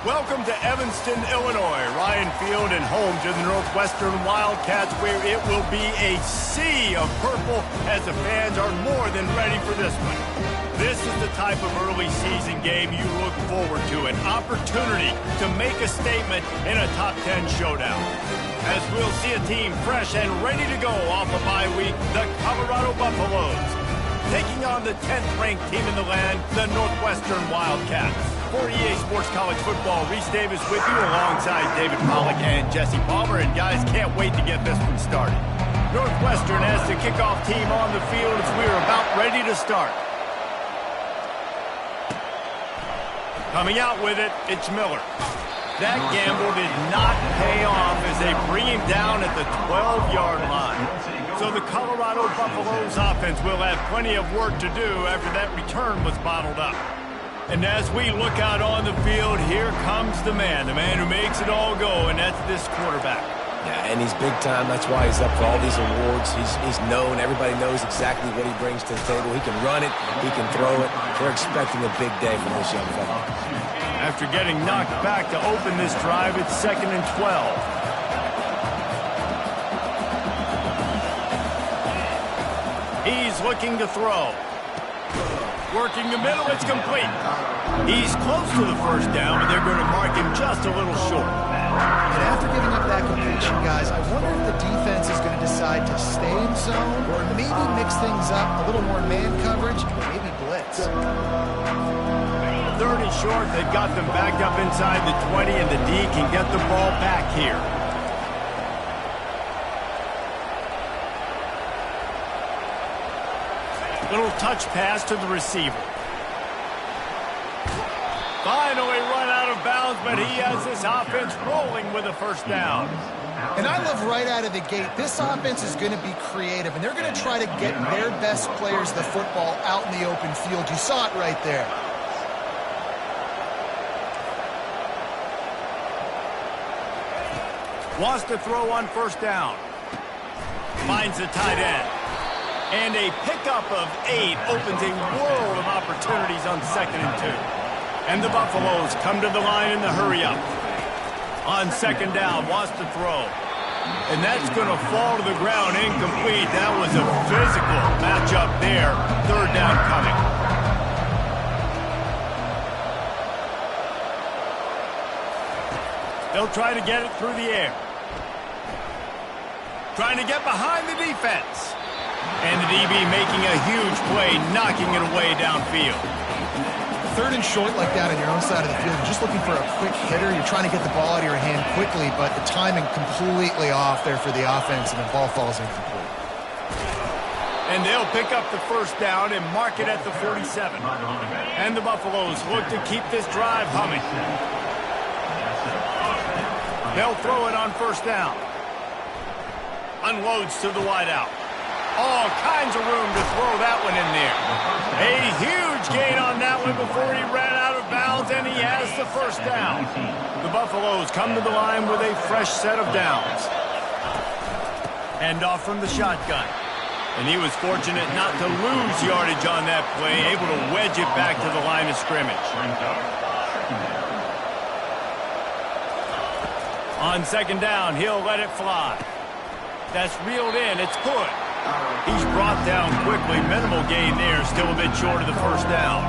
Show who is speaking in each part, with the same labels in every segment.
Speaker 1: Welcome to Evanston, Illinois. Ryan Field and home to the Northwestern Wildcats, where it will be a sea of purple as the fans are more than ready for this one. This is the type of early season game you look forward to, an opportunity to make a statement in a top 10 showdown. As we'll see a team fresh and ready to go off a bye week, the Colorado Buffaloes, taking on the 10th-ranked team in the land, the Northwestern Wildcats. For EA Sports College Football, Reese Davis with you alongside David Pollack and Jesse Palmer. And guys, can't wait to get this one started. Northwestern has the kickoff team on the field as we are about ready to start. Coming out with it, it's Miller. That gamble did not pay off as they bring him down at the 12-yard line. So the Colorado Buffaloes offense will have plenty of work to do after that return was bottled up. And as we look out on the field, here comes the man who makes it all go, and that's this quarterback.
Speaker 2: Yeah, and he's big time. That's why he's up for all these awards. He's known. Everybody knows exactly what he brings to the table. He can run it. He can throw it. They're expecting a big day from this young fella.
Speaker 1: After getting knocked back to open this drive, it's 2nd and 12. He's looking to throw. Working the middle, it's complete. He's close to the first down, but they're going to mark him just a little short.
Speaker 3: And after giving up that completion, guys, I wonder if the defense is going to decide to stay in zone or maybe mix things up, a little more man coverage, or maybe blitz.
Speaker 1: 3rd and short, they've got them backed up inside the 20, and the D can get the ball back here. Little touch pass to the receiver. Finally run out of bounds, but he has this offense rolling with a first down.
Speaker 3: And I love right out of the gate, this offense is going to be creative, and they're going to try to get their best players the football out in the open field. You saw it right there.
Speaker 1: Wants to throw on first down. Finds the tight end. And a pickup of 8 opens a world of opportunities on 2nd and 2. And the Buffaloes come to the line in the hurry-up. On 2nd down, wants to throw. And that's going to fall to the ground incomplete. That was a physical matchup there. 3rd down coming. They'll try to get it through the air. Trying to get behind the defense. And the DB making a huge play, knocking it away downfield.
Speaker 3: 3rd and short like that on your own side of the field, you're just looking for a quick hitter. You're trying to get the ball out of your hand quickly, but the timing completely off there for the offense, and the ball falls incomplete.
Speaker 1: And they'll pick up the first down and mark it at the 47. And the Buffaloes look to keep this drive humming. They'll throw it on first down. Unloads to the wideout. All kinds of room to throw that one in there. A huge gain on that one before he ran out of bounds, and he has the first down. The Buffaloes come to the line with a fresh set of downs. Hand off from the shotgun. And he was fortunate not to lose yardage on that play, able to wedge it back to the line of scrimmage. On 2nd down, he'll let it fly. That's reeled in. It's good. He's brought down quickly. Minimal gain there. Still a bit short of the first down.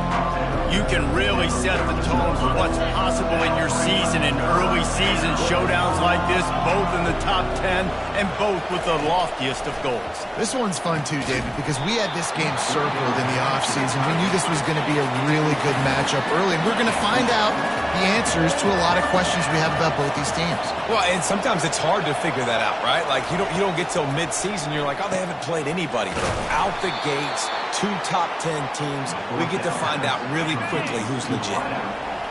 Speaker 1: You can really set the tone for what's possible in your season in early season showdowns like this, both in the top 10 and both with the loftiest of goals.
Speaker 3: This one's fun too, David, because we had this game circled in the offseason. We knew this was going to be a really good matchup early, and we're going to find out the answers to a lot of questions we have about both these teams.
Speaker 2: Well, and sometimes it's hard to figure that out, right? Like, you don't get till mid-season, you're like, oh, they haven't played anybody. Out the gates, 2 top 10 teams, we get to find out really quickly who's legit.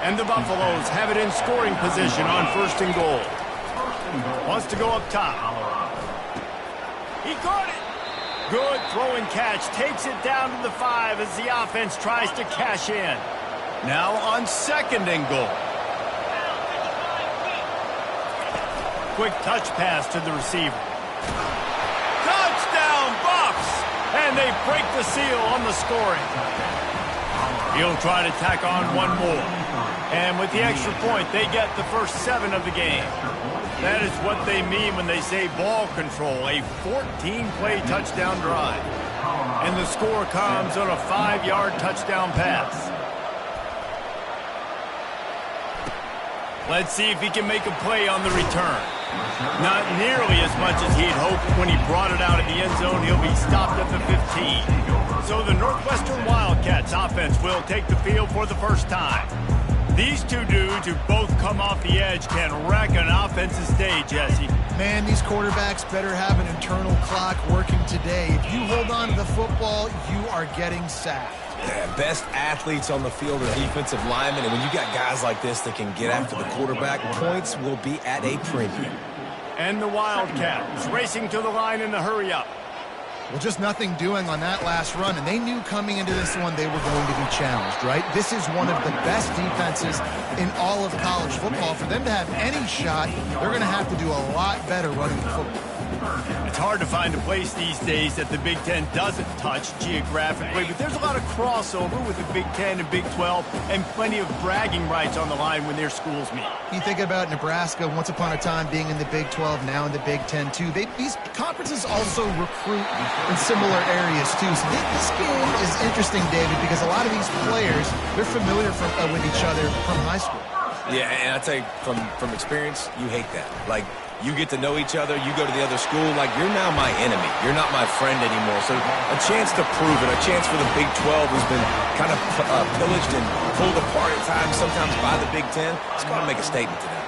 Speaker 1: And the Buffaloes have it in scoring position on 1st and goal. Wants to go up top. He caught it. Good throw and catch. Takes it down to the 5 as the offense tries to cash in. Now on 2nd and goal. Quick touch pass to the receiver. Touchdown, Buffs! And they break the seal on the scoring. He'll try to tack on one more. And with the extra point, they get the first 7 of the game. That is what they mean when they say ball control, a 14-play touchdown drive. And the score comes on a 5-yard touchdown pass. Let's see if he can make a play on the return. Not nearly as much as he'd hoped when he brought it out of the end zone. He'll be stopped at the 15. So the Northwestern Wildcats offense will take the field for the first time. These two dudes who both come off the edge can wreck an offensive day, Jesse.
Speaker 3: Man, these quarterbacks better have an internal clock working today. If you hold on to the football, you are getting sacked.
Speaker 2: Yeah, best athletes on the field are defensive linemen, and when you got guys like this that can get after the quarterback, points will be at a premium.
Speaker 1: And the Wildcats racing to the line in the hurry-up.
Speaker 3: Well, just nothing doing on that last run, and they knew coming into this one they were going to be challenged, right? This is one of the best defenses in all of college football. For them to have any shot, they're going to have to do a lot better running the football.
Speaker 1: It's hard to find a place these days that the Big Ten doesn't touch geographically, but there's a lot of crossover with the Big Ten and Big 12 and plenty of bragging rights on the line when their schools meet.
Speaker 3: You think about Nebraska once upon a time being in the Big 12, now in the Big 10 too. These conferences also recruit in similar areas too. So this game is interesting, David, because a lot of these players, they're familiar with each other from high school.
Speaker 2: Yeah, and I tell you, from experience, you hate that. Like, you get to know each other, you go to the other school, like, you're now my enemy. You're not my friend anymore. So a chance to prove it, a chance for the Big 12, who's been kind of pillaged and pulled apart at times, sometimes by the Big 10. It's got to make a statement to them.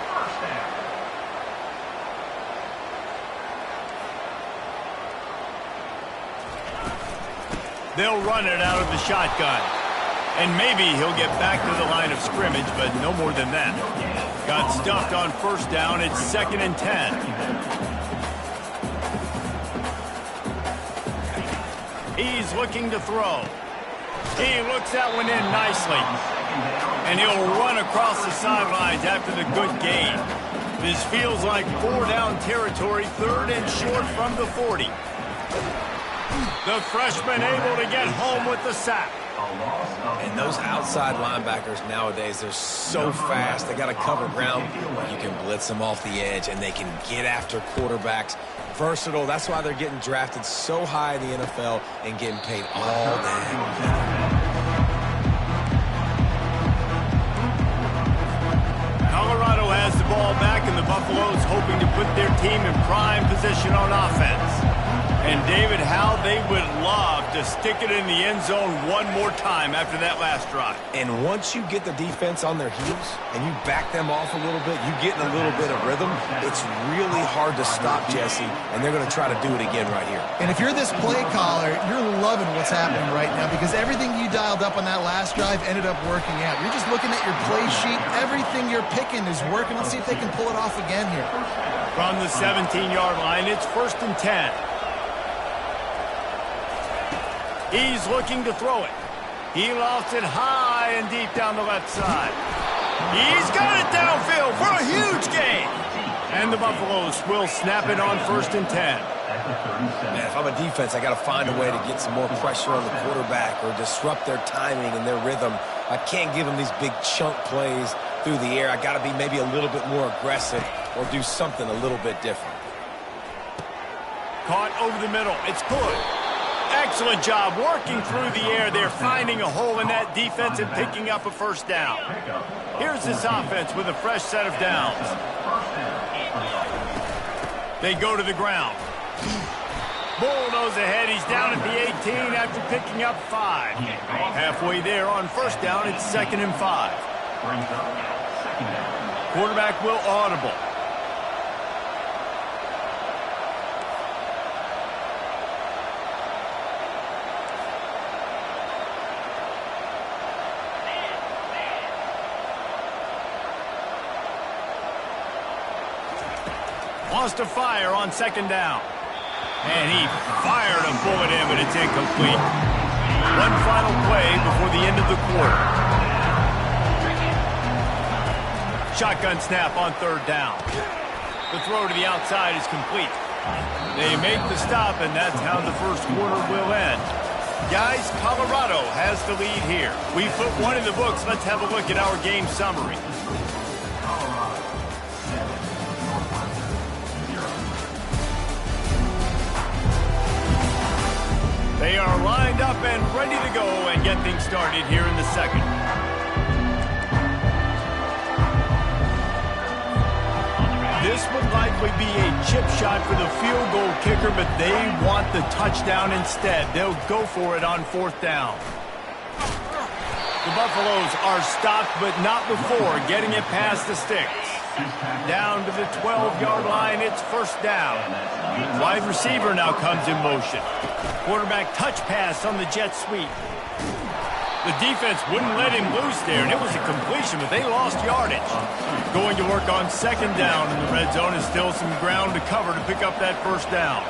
Speaker 1: They'll run it out of the shotgun. And maybe he'll get back to the line of scrimmage, but no more than that. Got stuffed on first down. It's 2nd and 10. He's looking to throw. He looks that one in nicely. And he'll run across the sidelines after the good gain. This feels like 4-down territory, 3rd and short from the 40. The freshman able to get home with the sack.
Speaker 2: And those outside linebackers nowadays, they're so fast. They got to cover ground. You can blitz them off the edge, and they can get after quarterbacks. Versatile. That's why they're getting drafted so high in the NFL and getting paid all day.
Speaker 1: Colorado has the ball back, and the Buffaloes hoping to put their team in prime position on offense. And, David, how they would love to stick it in the end zone one more time after that last drive.
Speaker 2: And once you get the defense on their heels and you back them off a little bit, you get in a little bit of rhythm, it's really hard to stop, Jesse, and they're going to try to do it again right here.
Speaker 3: And if you're this play caller, you're loving what's happening right now because everything you dialed up on that last drive ended up working out. You're just looking at your play sheet. Everything you're picking is working. Let's see if they can pull it off again here.
Speaker 1: From the 17-yard line, it's 1st and 10. He's looking to throw it. He lofts it high and deep down the left side. He's got it downfield for a huge gain. And the Buffaloes will snap it on 1st and 10.
Speaker 2: Man, if I'm a defense, I got to find a way to get some more pressure on the quarterback or disrupt their timing and their rhythm. I can't give them these big chunk plays through the air. I got to be maybe a little bit more aggressive or do something a little bit different.
Speaker 1: Caught over the middle. It's good. Excellent job working through the air. They're finding a hole in that defense and picking up a first down. Here's this offense with a fresh set of downs. They go to the ground. Bulldoze ahead. He's down at the 18 after picking up 5. Halfway there on first down, it's 2nd and 5. Quarterback will audible. Wants to fire on 2nd down. And he fired a bullet in, but it's incomplete. One final play before the end of the quarter. Shotgun snap on 3rd down. The throw to the outside is complete. They make the stop, and that's how the first quarter will end. Guys, Colorado has the lead here. We put one in the books. Let's have a look at our game summary. They are lined up and ready to go and get things started here in the second. This would likely be a chip shot for the field goal kicker, but they want the touchdown instead. They'll go for it on fourth down. The Buffaloes are stopped, but not before getting it past the sticks. Down to the 12-yard line, it's first down. Wide receiver now comes in motion. Quarterback touch pass on the jet sweep. The defense wouldn't let him loose there, and it was a completion, but they lost yardage. Going to work on second down in the red zone is still some ground to cover to pick up that first down.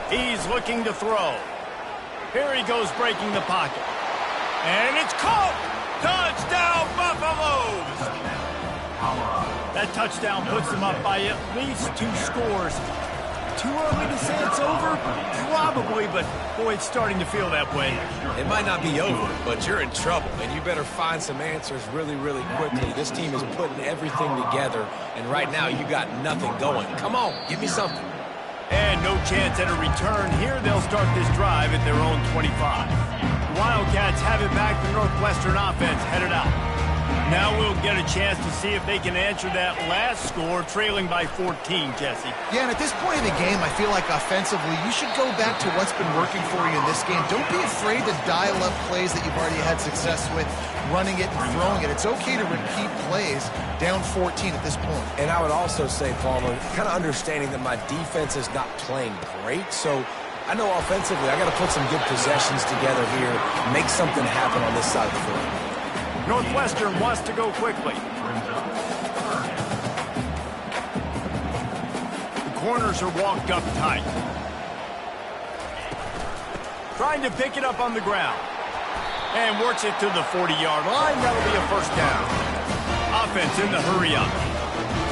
Speaker 1: He's looking to throw. Here he goes breaking the pocket. And it's caught! Touchdown, Buffaloes! That touchdown puts them up by at least 2 scores. Too early to say it's over? Probably, but boy, it's starting to feel that way.
Speaker 2: It might not be over, but you're in trouble, and you better find some answers really, really quickly. This team is putting everything together, and right now you got nothing going. Come on, give me something.
Speaker 1: And no chance at a return here. They'll start this drive at their own 25. The Wildcats have it back. The Northwestern offense headed out. Now we'll get a chance to see if they can answer that last score, trailing by 14, Jesse.
Speaker 3: Yeah, and at this point in the game, I feel like offensively, you should go back to what's been working for you in this game. Don't be afraid to dial up plays that you've already had success with, running it and throwing it. It's okay to repeat plays down 14 at this point. And
Speaker 2: I would also say, Palmer, kind of understanding that my defense is not playing great, so I know offensively I got to put some good possessions together here, make something happen on this side of the field.
Speaker 1: Northwestern wants to go quickly. The corners are walked up tight. Trying to pick it up on the ground. And works it to the 40-yard line. That'll be a first down. Offense in the hurry up.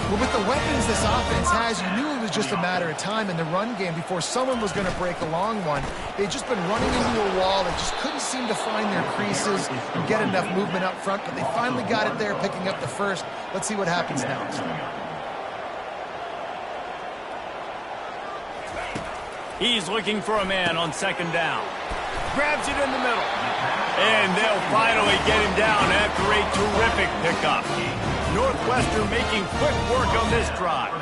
Speaker 3: Well, with the weapons this offense has, you knew it was just a matter of time in the run game before someone was going to break a long one. They'd just been running into a wall. They just couldn't seem to find their creases and get enough movement up front, but they finally got it there, picking up the first. Let's see what happens now.
Speaker 1: He's looking for a man on second down. Grabs it in the middle. And they'll finally get him down after a terrific pickup. Northwestern making quick work on this drive.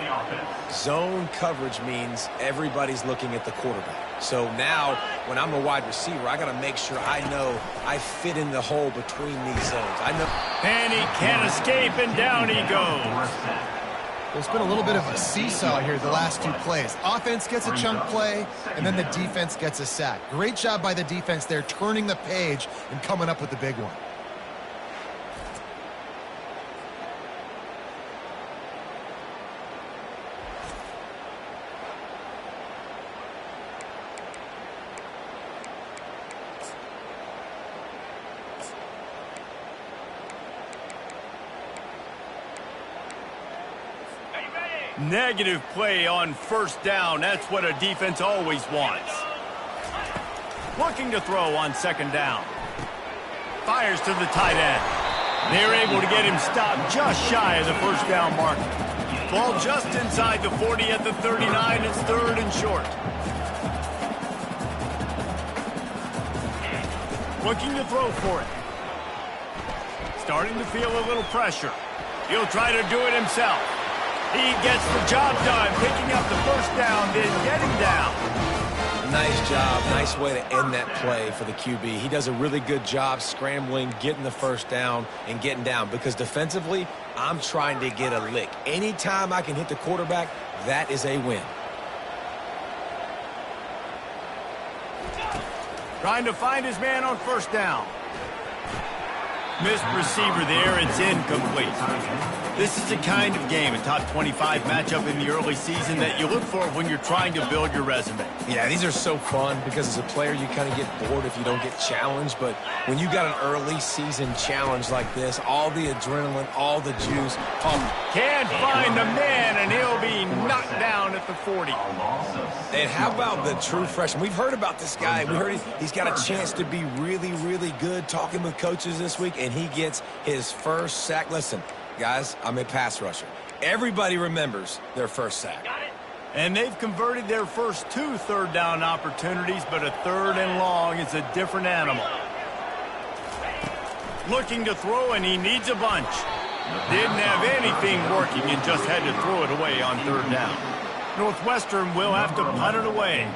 Speaker 2: Zone coverage means everybody's looking at the quarterback. So now, when I'm a wide receiver, I got to make sure I know I fit in the hole between these zones. I know.
Speaker 1: And he can't escape, and down he goes.
Speaker 3: There's been a little bit of a seesaw here the last 2 plays. Offense gets a chunk play, and then the defense gets a sack. Great job by the defense there, turning the page and coming up with the big one.
Speaker 1: Negative play on first down. That's what a defense always wants. Looking to throw on second down. Fires to the tight end. They're able to get him stopped just shy of the first down mark. Ball just inside the 40 at the 39. It's third and short. Looking to throw for it. Starting to feel a little pressure. He'll try to do it himself. He gets the job done, picking up the first down, then getting down.
Speaker 2: Nice job. Nice way to end that play for the QB. He does a really good job scrambling, getting the first down, and getting down. Because defensively, I'm trying to get a lick. Anytime I can hit the quarterback, that is a win.
Speaker 1: Trying to find his man on first down. Missed receiver there. It's incomplete. This is the kind of game, a top 25 matchup in the early season, that you look for when you're trying to build your resume.
Speaker 2: Yeah, these are so fun because as a player, you kind of get bored if you don't get challenged. But when you got an early season challenge like this, all the adrenaline, all the juice.
Speaker 1: Can't find the man, and he'll be knocked down at the 40.
Speaker 2: And how about the true freshman? We've heard about this guy. We heard he's got a chance to be really, really good, talking with coaches this week, and he gets his first sack. Listen, guys, I'm a pass rusher. Everybody remembers their first sack.
Speaker 1: And they've converted their first 2 third-down opportunities, but a 3rd and long is a different animal. Looking to throw, and he needs a bunch. Didn't have anything working and just had to throw it away on 3rd down. Northwestern will have to punt it away.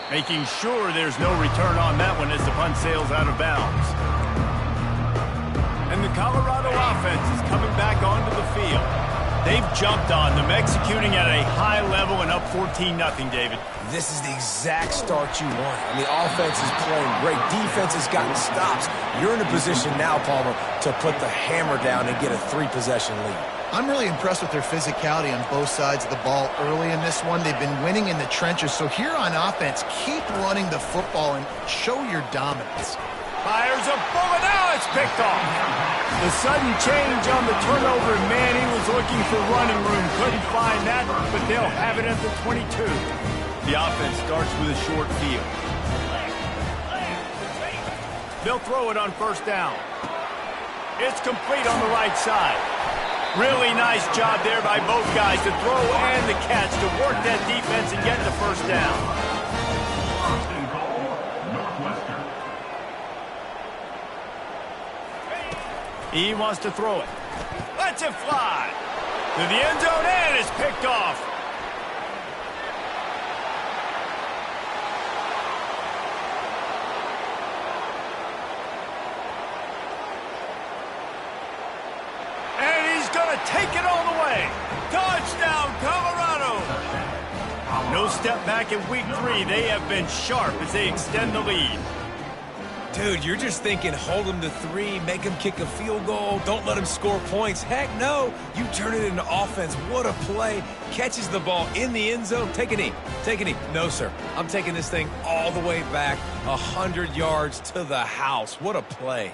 Speaker 1: Making sure there's no return on that one as the punt sails out of bounds. And the Colorado offense is coming back onto the field. They've jumped on them, executing at a high level and up 14-0, David.
Speaker 2: This is the exact start you want. I mean, the offense is playing great. Defense has gotten stops. You're in a position now, Palmer, to put the hammer down and get a 3-possession lead.
Speaker 3: I'm really impressed with their physicality on both sides of the ball early in this one. They've been winning in the trenches. So here on offense, keep running the football and show your dominance.
Speaker 1: Fires a bullet. Now it's picked off. The sudden change on the turnover, and man, he was looking for running room. Couldn't find that, but they'll have it at the 22. The offense starts with a short field. They'll throw it on 1st down. It's complete on the right side. Really nice job there by both guys, the throw and the catch, to work that defense and get the 1st down. He wants to throw it. Lets it fly. To the end zone, and it's picked off. And he's going to take it all the way. Touchdown, Colorado. No step back in week 3. They have been sharp as they extend the lead.
Speaker 2: Dude, you're just thinking, hold them to 3, make them kick a field goal, don't let them score points. Heck no, you turn it into offense. What a play. Catches the ball in the end zone. Take a knee. Take a knee. No, sir. I'm taking this thing all the way back 100 yards to the house. What a play.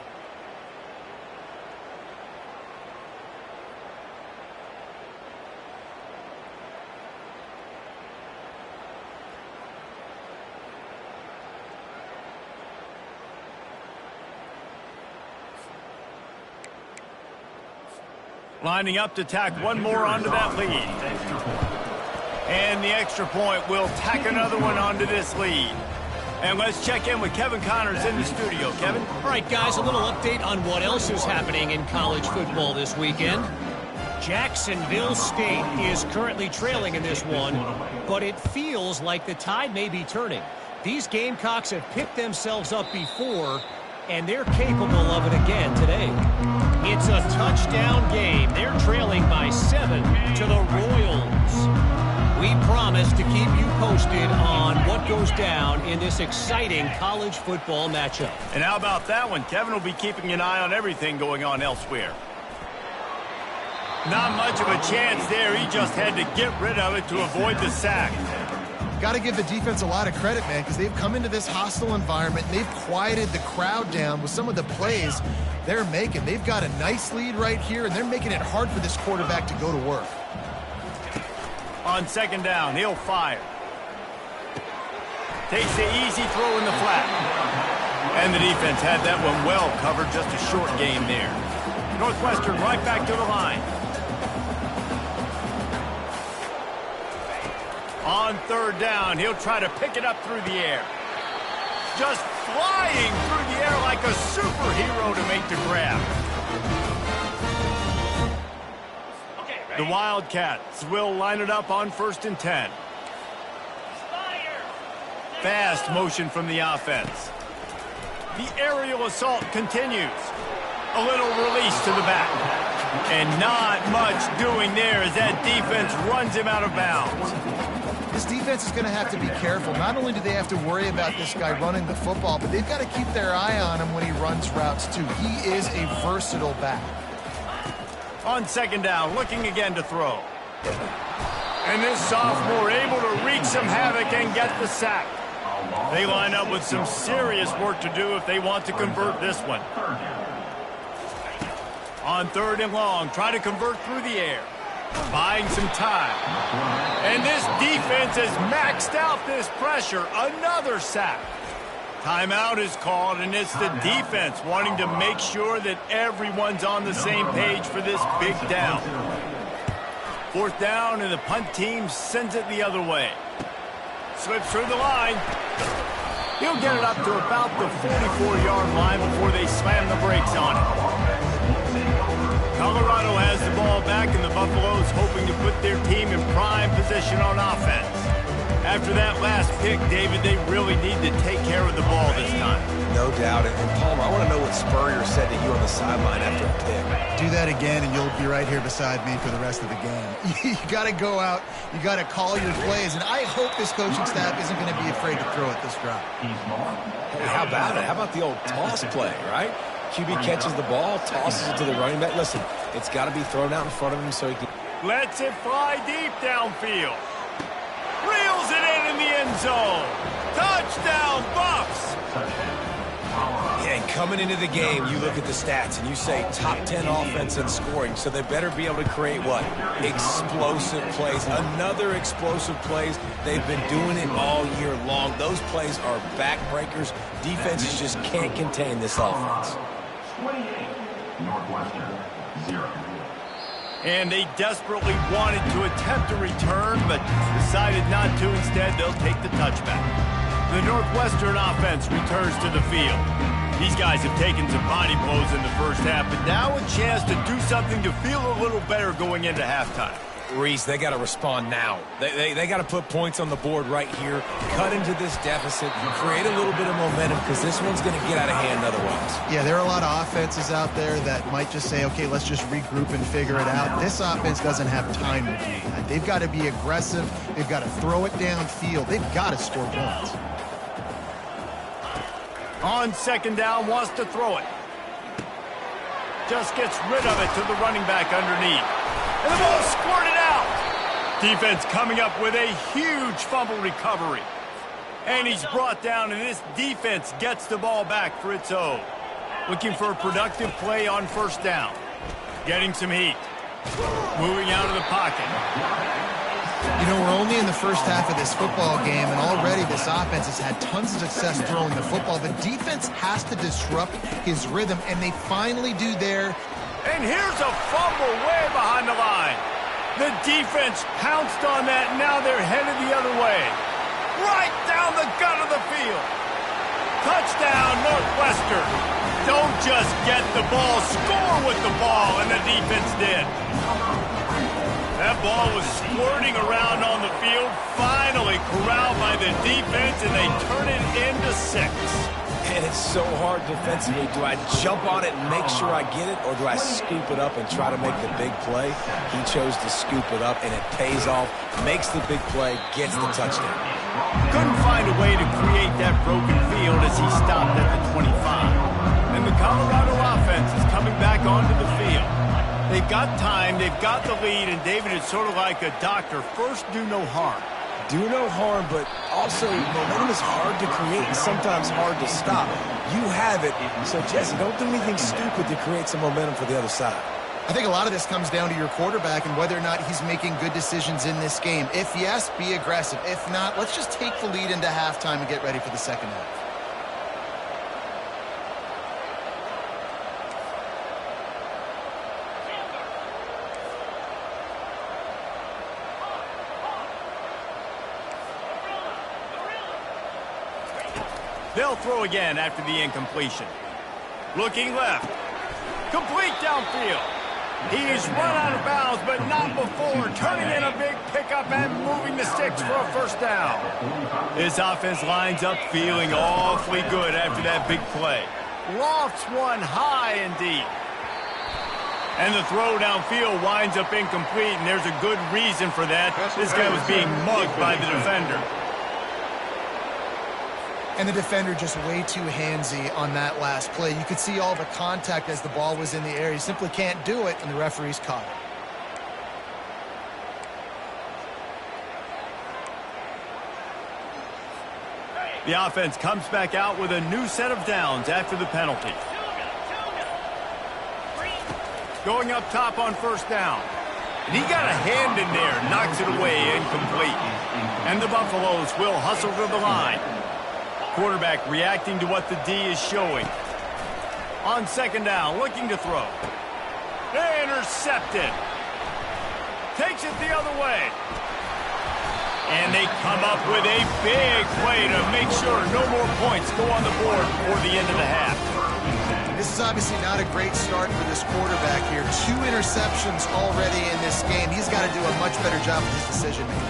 Speaker 1: Lining up to tack one more onto that lead. And the extra point will tack another one onto this lead. And let's check in with Kevin Connors in the studio. Kevin?
Speaker 4: All right, guys, a little update on what else is happening in college football this weekend. Jacksonville State is currently trailing in this one, but it feels like the tide may be turning. These Gamecocks have picked themselves up before, and they're capable of it again today. It's a touchdown game. They're trailing by 7 to the Royals. We promise to keep you posted on what goes down in this exciting college football matchup.
Speaker 1: And how about that one? Kevin will be keeping an eye on everything going on elsewhere. Not much of a chance there. He just had to get rid of it to avoid the sack.
Speaker 3: Got to give the defense a lot of credit, man, because they've come into this hostile environment. And they've quieted the crowd down with some of the plays they're making. They've got a nice lead right here, and they're making it hard for this quarterback to go to work.
Speaker 1: On 2nd down, he'll fire. Takes the easy throw in the flat. And the defense had that one well covered. Just a short gain there. Northwestern right back to the line. On 3rd down, he'll try to pick it up through the air. Just flying through the air like a superhero to make the grab. The Wildcats will line it up on 1st and 10. Fast motion from the offense. The aerial assault continues. A little release to the back. And not much doing there as that defense runs him out of bounds.
Speaker 3: This defense is going to have to be careful. Not only do they have to worry about this guy running the football, but they've got to keep their eye on him when he runs routes too. He is a versatile back.
Speaker 1: On second down, looking again to throw. And this sophomore able to wreak some havoc and get the sack. They line up with some serious work to do if they want to convert this one. On third and long, try to convert through the air. Buying some time. And this defense has maxed out this pressure. Another sack. Timeout is called, and it's the defense wanting to make sure that everyone's on the same page for this big down. Fourth down, and the punt team sends it the other way. Slips through the line. He'll get it up to about the 44-yard line before they slam the brakes on it. Colorado has the ball back, and the Buffaloes hoping to put their team in prime position on offense. After that last pick, David, they really need to take care of the ball this time.
Speaker 2: No doubt. And Palmer, I want to know what Spurrier said to you on the sideline after a pick.
Speaker 3: Do that again, and you'll be right here beside me for the rest of the game. You got to go out. You got to call your plays, and I hope this coaching staff isn't going to be afraid to throw it this drive.
Speaker 2: Hey, how about it? How about the old toss play, right? QB catches the ball, tosses it to the running back. Listen, it's got to be thrown out in front of him so he can...
Speaker 1: Lets it fly deep downfield. Reels it in the end zone. Touchdown, Buffs!
Speaker 2: Yeah, and coming into the game, you look at the stats and you say top 10 offense in scoring, so they better be able to create what? Explosive plays. Another explosive plays. They've been doing it all year long. Those plays are backbreakers. Defenses just can't contain this offense.
Speaker 5: 28, Northwestern, 0.
Speaker 1: And they desperately wanted to attempt a return, but decided not to. Instead, they'll take the touchback. The Northwestern offense returns to the field. These guys have taken some body blows in the first half, but now a chance to do something to feel a little better going into halftime.
Speaker 2: Reese, they got to respond now. They got to put points on the board right here, cut into this deficit, create a little bit of momentum, because this one's going to get out of hand otherwise.
Speaker 3: Yeah, there are a lot of offenses out there that might just say, okay, let's just regroup and figure it out. This offense doesn't have time to do that. They've got to be aggressive. They've got to throw it downfield. They've got to score points.
Speaker 1: On second down, wants to throw it. Just gets rid of it to the running back underneath. And the ball squirted out. Defense coming up with a huge fumble recovery. And he's brought down, and this defense gets the ball back for its own. Looking for a productive play on first down. Getting some heat. Moving out of the pocket.
Speaker 3: You know, we're only in the first half of this football game, and already this offense has had tons of success throwing the football. The defense has to disrupt his rhythm, and they finally do there.
Speaker 1: And here's a fumble way behind the line. The defense pounced on that, and now they're headed the other way. Right down the gut of the field. Touchdown, Northwestern. Don't just get the ball, score with the ball, and the defense did. That ball was squirting around on the field, finally corralled by the defense, and they turn it into 6.
Speaker 2: And it's so hard defensively. Do I jump on it and make sure I get it, or do I scoop it up and try to make the big play? He chose to scoop it up, and it pays off, makes the big play, gets the touchdown.
Speaker 1: Couldn't find a way to create that broken field as he stopped at the 25. And the Colorado offense is coming back onto the field. They've got time, they've got the lead, and David, is sort of like a doctor. First, do no harm.
Speaker 2: Do no harm, but also momentum is hard to create and sometimes hard to stop. You have it, so Jesse, don't do anything stupid to create some momentum for the other side.
Speaker 3: I think a lot of this comes down to your quarterback and whether or not he's making good decisions in this game. If yes, be aggressive. If not, let's just take the lead into halftime and get ready for the second half.
Speaker 1: They'll throw again after the incompletion. Looking left. Complete downfield. He's run out of bounds, but not before. Turning in a big pickup and moving the sticks for a first down. This offense lines up feeling awfully good after that big play. Lofts one high and deep. And the throw downfield winds up incomplete, and there's a good reason for that. This guy was being mugged by the defender.
Speaker 3: And the defender just way too handsy on that last play. You could see all the contact as the ball was in the air. He simply can't do it, and the referee's caught it.
Speaker 1: The offense comes back out with a new set of downs after the penalty. Going up top on first down. And he got a hand in there, knocks it away, incomplete. And the Buffaloes will hustle to the line. Quarterback reacting to what the D is showing. On second down, looking to throw. Intercepted. Takes it the other way. And they come up with a big play to make sure no more points go on the board before the end of the half.
Speaker 3: This is obviously not a great start for this quarterback here. 2 interceptions already in this game. He's got to do a much better job with his decision-making.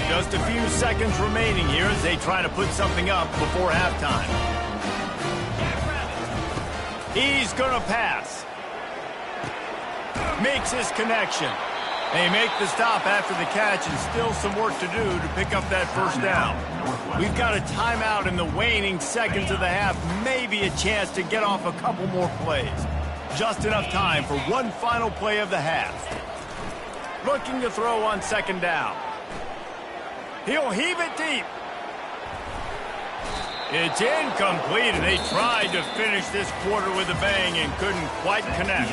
Speaker 1: Just a few seconds remaining here as they try to put something up before halftime. He's going to pass. Makes his connection. They make the stop after the catch, and still some work to do to pick up that first down. We've got a timeout in the waning seconds of the half, maybe a chance to get off a couple more plays. Just enough time for one final play of the half. Looking to throw on second down. He'll heave it deep. It's incomplete, and they tried to finish this quarter with a bang and couldn't quite connect.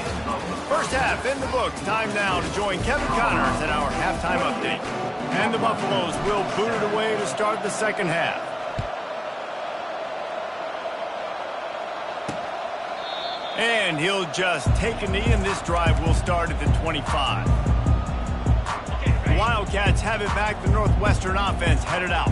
Speaker 1: First half in the books. Time now to join Kevin Connors at our halftime update. And the Buffaloes will boot it away to start the second half. And he'll just take a knee, and this drive will start at the 25. The Wildcats have it back. The Northwestern offense headed out.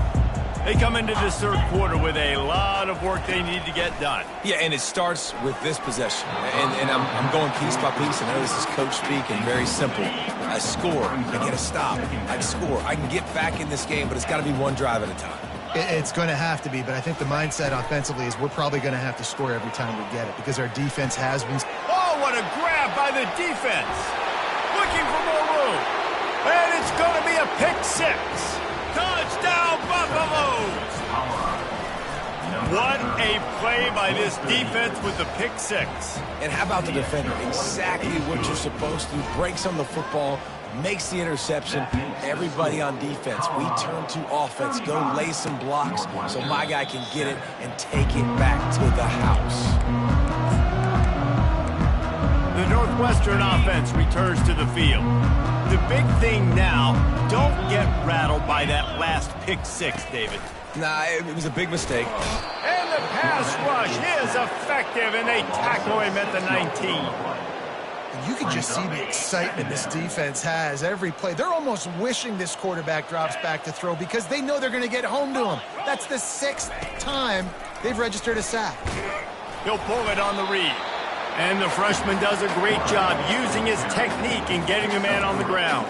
Speaker 1: They come into this third quarter with a lot of work they need to get done.
Speaker 2: Yeah, and it starts with this possession. And I'm going piece by piece. I know this is coach speak and very simple. I score, I get a stop, I score. I can get back in this game, but it's got to be one drive at a time.
Speaker 3: It's going to have to be, but I think the mindset offensively is we're probably going to have to score every time we get it because our defense has been...
Speaker 1: Oh, what a grab by the defense. Looking for more room. And it's going to be a pick six. Touchdown, Buffaloes! What a play by this defense with the pick six.
Speaker 2: And how about the defender? Exactly what you're supposed to do. Breaks on the football, makes the interception. Everybody on defense, we turn to offense. Go lay some blocks so my guy can get it and take it back to the house.
Speaker 1: The Northwestern offense returns to the field. The big thing now, don't get rattled by that last pick six, David.
Speaker 2: Nah, it was a big mistake.
Speaker 1: And the pass rush is effective, and they tackle him at the 19.
Speaker 3: You can just see the excitement this defense has every play. They're almost wishing this quarterback drops back to throw because they know they're going to get home to him. That's the 6th time they've registered a sack.
Speaker 1: He'll pull it on the read. And the freshman does a great job using his technique and getting the man on the ground.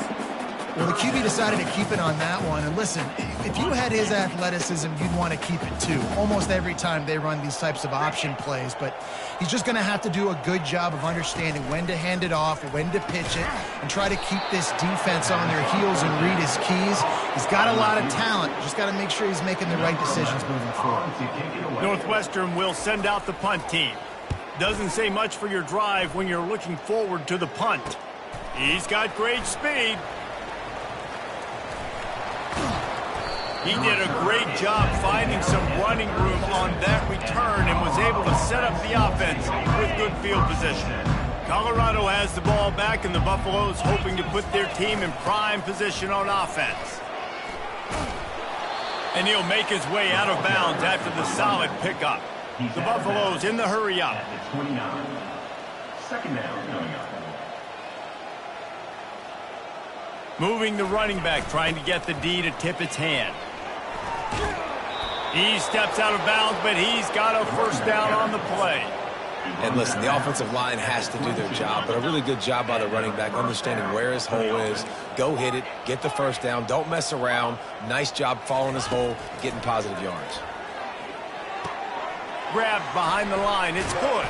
Speaker 3: Well, the QB decided to keep it on that one. And listen, if you had his athleticism, you'd want to keep it too. Almost every time they run these types of option plays. But he's just going to have to do a good job of understanding when to hand it off, when to pitch it, and try to keep this defense on their heels and read his keys. He's got a lot of talent. Just got to make sure he's making the right decisions moving forward.
Speaker 1: Northwestern will send out the punt team. Doesn't say much for your drive when you're looking forward to the punt. He's got great speed. He did a great job finding some running room on that return and was able to set up the offense with good field position. Colorado has the ball back, and the Buffaloes hoping to put their team in prime position on offense. And he'll make his way out of bounds after the solid pickup. The Buffaloes in the hurry up.
Speaker 5: Second down coming up.
Speaker 1: Moving the running back, trying to get the D to tip its hand. He steps out of bounds, but he's got a first down on the play.
Speaker 2: And listen, the offensive line has to do their job, but a really good job by the running back, understanding where his hole is. Go hit it, get the first down, don't mess around. Nice job following his hole, getting positive yards.
Speaker 1: Grabbed behind the line, it's good.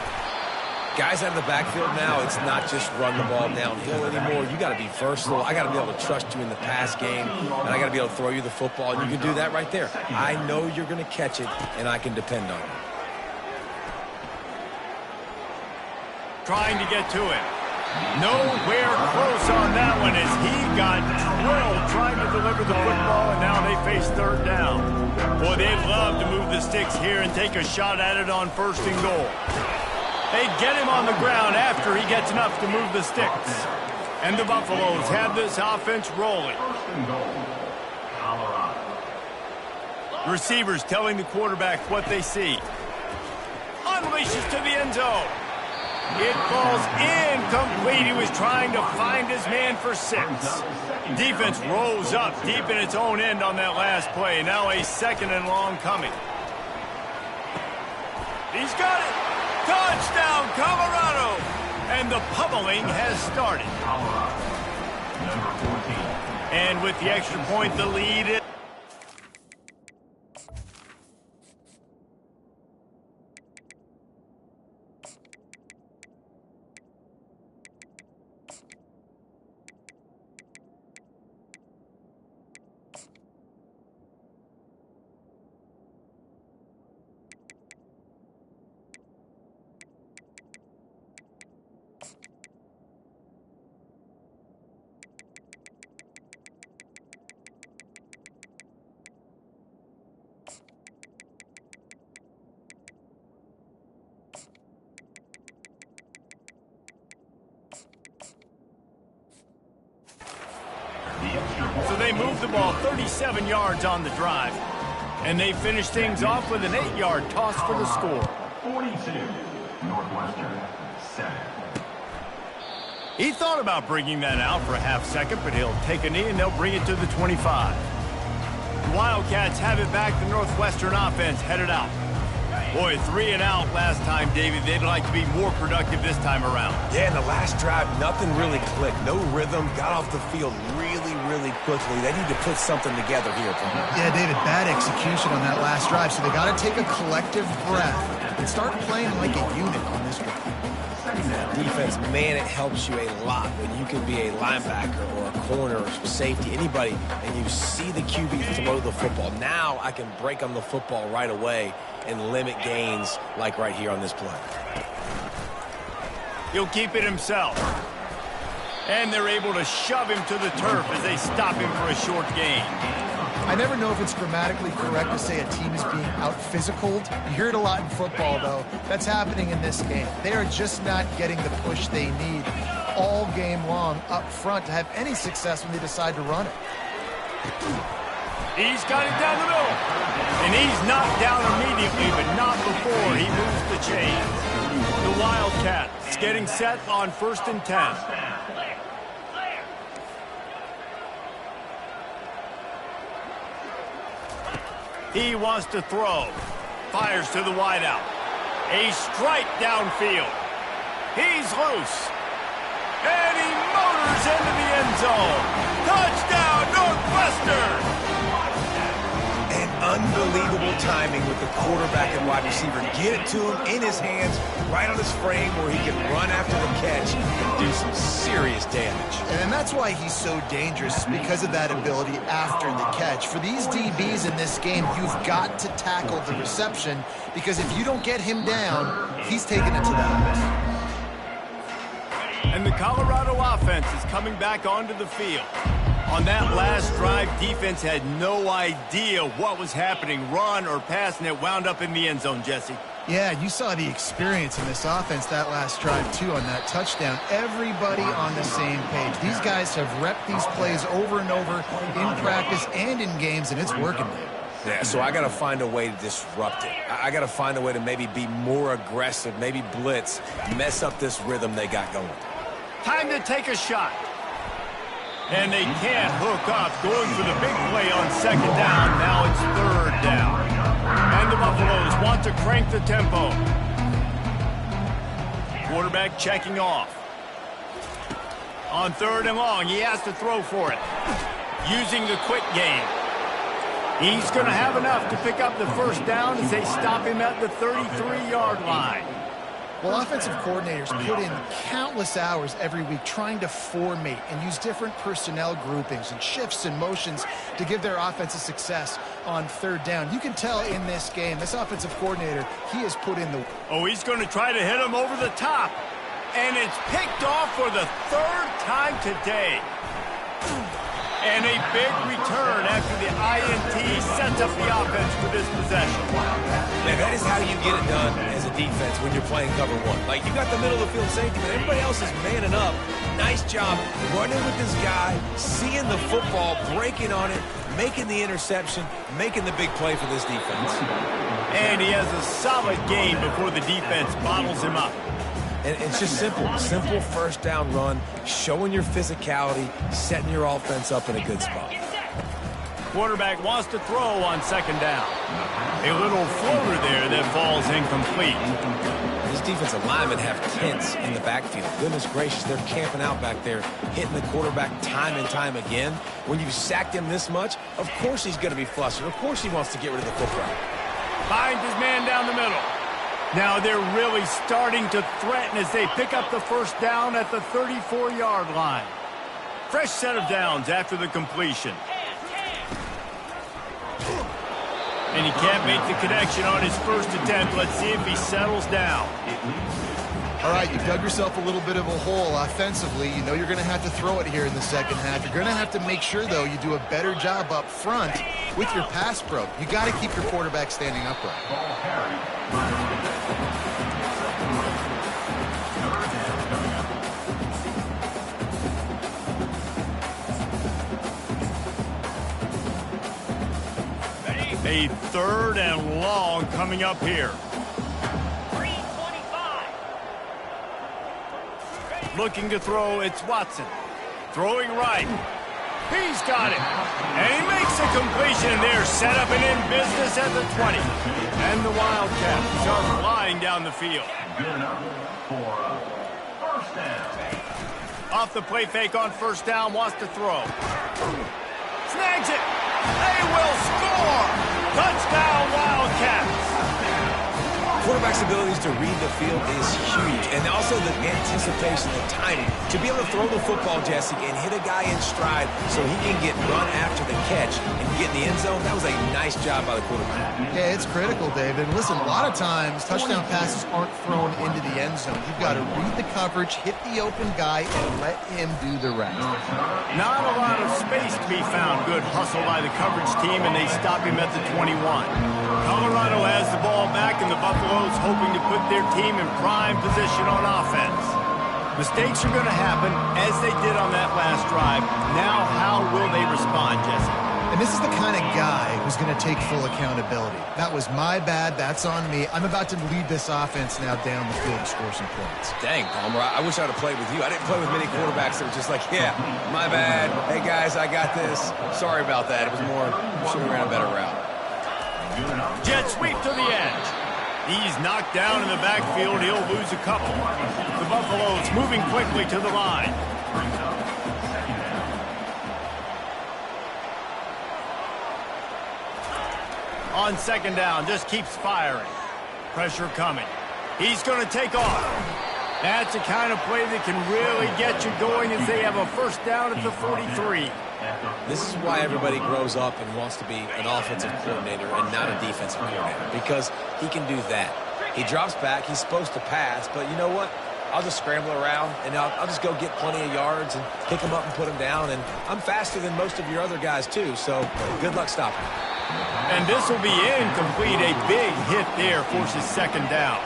Speaker 2: Guys out of the backfield now, it's not just run the ball downhill anymore. You got to be versatile. I got to be able to trust you in the pass game, and I got to be able to throw you the football, and you can do that right there. I know you're going to catch it, and I can depend on it.
Speaker 1: Trying to get to it. Nowhere close on that one as he got drilled trying to deliver the football, and now they face third down. Boy, they'd love to move the sticks here and take a shot at it on 1st and goal. They get him on the ground after he gets enough to move the sticks. And the Buffaloes have this offense rolling. Receivers telling the quarterback what they see. Unleashes to the end zone. It falls incomplete. He was trying to find his man for 6. Defense rolls up deep in its own end on that last play. Now a 2nd and long coming. He's got it. Touchdown, Colorado! And the pummeling has started. And with the extra point, the lead is... So they move the ball 37 yards on the drive. And they finish things off with an 8-yard toss for the score.
Speaker 5: 42, Northwestern, 7.
Speaker 1: He thought about bringing that out for a half second, but he'll take a knee and they'll bring it to the 25. The Wildcats have it back. The Northwestern offense headed out. Boy, 3 and out last time, David. They'd like to be more productive this time around.
Speaker 2: Yeah, in the last drive, nothing really clicked. No rhythm. Got off the field really quickly. They need to put something together here, Paul.
Speaker 3: Yeah, David, bad execution on that last drive, so they got to take a collective breath and start playing like a unit on this drive.
Speaker 2: Defense, man, it helps you a lot when you can be a linebacker or a corner or safety, anybody, and you see the QB throw the football. Now I can break on the football right away and limit gains like right here on this play.
Speaker 1: He'll keep it himself. And they're able to shove him to the turf as they stop him for a short gain.
Speaker 3: I never know if it's grammatically correct to say a team is being out-physicaled. You hear it a lot in football, though. That's happening in this game. They are just not getting the push they need all game long up front to have any success when they decide to run it.
Speaker 1: He's got it down the middle. And he's knocked down immediately, but not before he moves the chain. The Wildcats getting set on 1st and 10. He wants to throw. Fires to the wideout. A strike downfield. He's loose. And he motors into the end zone. Touchdown, Northwestern!
Speaker 2: And unbelievable timing with the quarterback and wide receiver. Get it to him in his hands, right on his frame where he can run after the catch and do some serious damage.
Speaker 3: And that's why he's so dangerous, because of that ability after the catch. For these DBs in this game, you've got to tackle the reception, because if you don't get him down, he's taking it to the house.
Speaker 1: And the Colorado offense is coming back onto the field. On that last drive, defense had no idea what was happening, run or pass, and it wound up in the end zone, Jesse.
Speaker 3: Yeah, you saw the experience in this offense that last drive, too, on that touchdown. Everybody on the same page. These guys have repped these plays over and over in practice and in games, and it's working now.
Speaker 2: Yeah, so I got to find a way to disrupt it. I got to find a way to maybe be more aggressive, maybe blitz, mess up this rhythm they got going.
Speaker 1: Time to take a shot. And they can't hook up, going for the big play on 2nd down. Now it's 3rd down. And the Buffaloes want to crank the tempo. Quarterback checking off. On 3rd and long, he has to throw for it. Using the quick game. He's going to have enough to pick up the 1st down as they stop him at the 33-yard line.
Speaker 3: Well, offensive coordinators put in countless hours every week trying to formate and use different personnel groupings and shifts and motions to give their offensive success on third down. You can tell in this game, this offensive coordinator, he has put in the...
Speaker 1: Oh, he's going to try to hit him over the top. And it's picked off for the third time today. And a big return after the INT sets up the offense for this possession.
Speaker 2: Man, that is how you get it done as a defense when you're playing cover one. Like, you got the middle of the field safety, but everybody else is manning up. Nice job running with this guy, seeing the football, breaking on it, making the interception, making the big play for this defense.
Speaker 1: And he has a solid game before the defense bottles him up.
Speaker 2: And it's just simple first down run, showing your physicality, setting your offense up in a good spot.
Speaker 1: Quarterback wants to throw on second down. A little floater there that falls incomplete.
Speaker 2: These defensive linemen have tents in the backfield. Goodness gracious, they're camping out back there, hitting the quarterback time and time again. When you've sacked him this much, of course he's going to be flustered. Of course he wants to get rid of the football.
Speaker 1: Finds his man down the middle. Now they're really starting to threaten as they pick up the first down at the 34-yard line. Fresh set of downs after the completion. And he can't make the connection on his first attempt. Let's see if he settles down.
Speaker 3: All right, you've dug yourself a little bit of a hole offensively. You know you're going to have to throw it here in the second half. You're going to have to make sure, though, you do a better job up front with your pass pro. You got to keep your quarterback standing upright.
Speaker 1: A third and long coming up here.
Speaker 4: 325.
Speaker 1: Looking to throw, it's Watson. Throwing right. He's got it. And he makes a completion there. Set up and in business at the 20. And the Wildcats are flying down the field.
Speaker 5: Good enough for first down.
Speaker 1: Off the play fake on first down, wants to throw. Snags it. They will score. Touchdown, Wildcats.
Speaker 2: Quarterback's abilities to read the field is huge, and also the anticipation, the timing. To be able to throw the football, Jesse, and hit a guy in stride so he can get run after the catch and get in the end zone, that was a nice job by the quarterback.
Speaker 3: Yeah, it's critical, David. Listen, a lot of times touchdown passes aren't thrown into the end zone. You've got to read the coverage, hit the open guy, and let him do the rest.
Speaker 1: Not a lot of space to be found. Good hustle by the coverage team, and they stop him at the 21. Colorado has the ball back, and the Buffaloes hoping to put their team in prime position on offense. Mistakes are going to happen, as they did on that last drive. Now, how will they respond, Jesse?
Speaker 3: And this is the kind of guy who's going to take full accountability. That was my bad. That's on me. I'm about to lead this offense now down the field to score some points.
Speaker 2: Dang, Palmer, I wish I would have played with you. I didn't play with many quarterbacks that were just like, yeah, my bad. Hey, guys, I got this. Sorry about that. It was more, should have ran a better route.
Speaker 1: Jet sweep to the edge. He's knocked down in the backfield. He'll lose a couple. The Buffaloes moving quickly to the line. On second down, just keeps firing. Pressure coming. He's going to take off. That's the kind of play that can really get you going as they have a first down at the 43.
Speaker 2: This is why everybody grows up and wants to be an offensive coordinator and not a defensive coordinator, because he can do that. He drops back. He's supposed to pass, but you know what? I'll just scramble around, and I'll just go get plenty of yards and pick him up and put him down, and I'm faster than most of your other guys, too, so good luck stopping him.
Speaker 1: And this will be incomplete. A big hit there forces second down.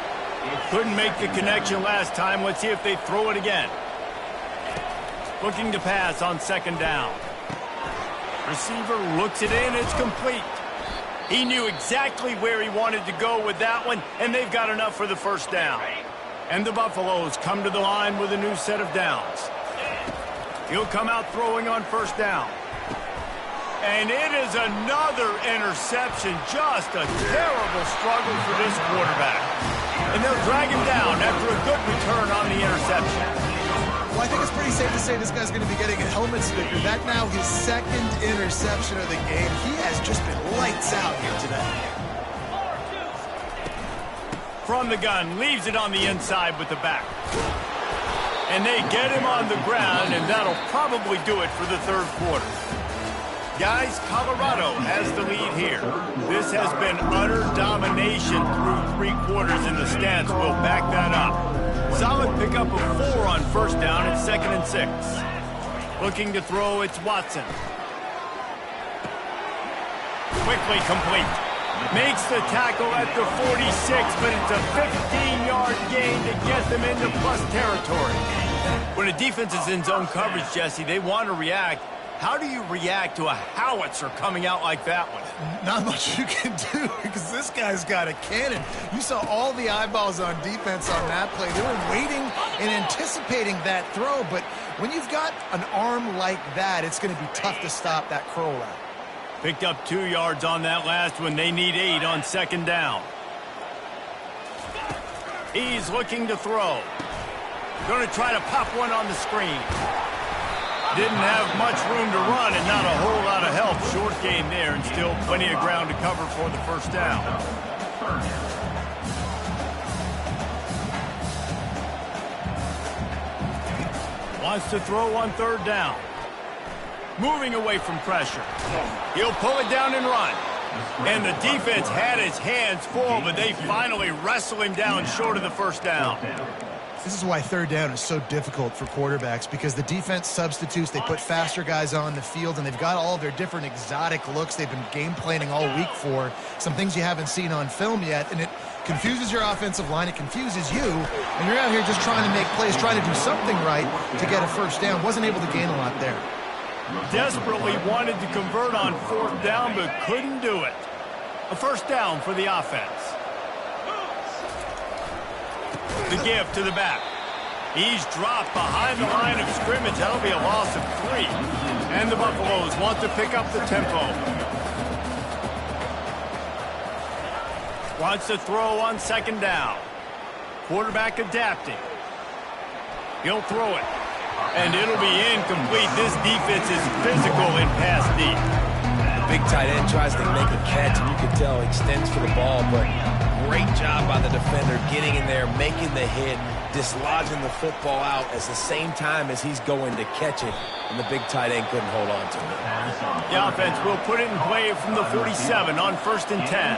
Speaker 1: Couldn't make the connection last time. Let's see if they throw it again. Looking to pass on second down. Receiver looks it in. It's complete. He knew exactly where he wanted to go with that one, and they've got enough for the first down. And the Buffaloes come to the line with a new set of downs. He'll come out throwing on first down. And it is another interception. Just a terrible struggle for this quarterback. And they'll drag him down after a good return on the interception.
Speaker 3: Well, I think it's pretty safe to say this guy's going to be getting a helmet sticker. That now his second interception of the game. He has just been lights out here today.
Speaker 1: From the gun, leaves it on the inside with the back. And they get him on the ground, and that'll probably do it for the third quarter. Guys, Colorado has the lead here. This has been utter domination through 3 quarters, and the stats will back that up. Solid pickup of 4 on first down and 2nd and 6. Looking to throw, it's Watson. Quickly complete. Makes the tackle at the 46, but it's a 15-yard gain to get them into plus territory. When a defense is in zone coverage, Jesse, they want to react. How do you react to a howitzer coming out like that one?
Speaker 3: Not much you can do because this guy's got a cannon. You saw all the eyeballs on defense on that play. They were waiting and anticipating that throw, but when you've got an arm like that, it's going to be tough to stop that curl route.
Speaker 1: Picked up 2 yards on that last one. They need 8 on 2nd down. He's looking to throw. Going to try to pop one on the screen. Didn't have much room to run and not a whole lot of help. Short gain there and still plenty of ground to cover for the first down. Wants to throw on 3rd down. Moving away from pressure. He'll pull it down and run. And the defense had his hands full, but they finally wrestle him down short of the first down.
Speaker 3: This is why 3rd down is so difficult for quarterbacks, because the defense substitutes. They put faster guys on the field, and they've got all their different exotic looks they've been game planning all week for, some things you haven't seen on film yet, and it confuses your offensive line. It confuses you, and you're out here just trying to make plays, trying to do something right to get a first down. Wasn't able to gain a lot there.
Speaker 1: Desperately wanted to convert on 4th down, but couldn't do it. A first down for the offense. The give to the back. He's dropped behind the line of scrimmage. That'll be a loss of 3. And the Buffaloes want to pick up the tempo. Wants to throw on 2nd down. Quarterback adapting. He'll throw it. And it'll be incomplete. This defense is physical in pass deep.
Speaker 2: The big tight end tries to make a catch, and you can tell he extends for the ball, but great job by the defender getting in there, making the hit, dislodging the football out at the same time as he's going to catch it, and the big tight end couldn't hold on to it.
Speaker 1: The offense will put it in play from the 47 on 1st and 10.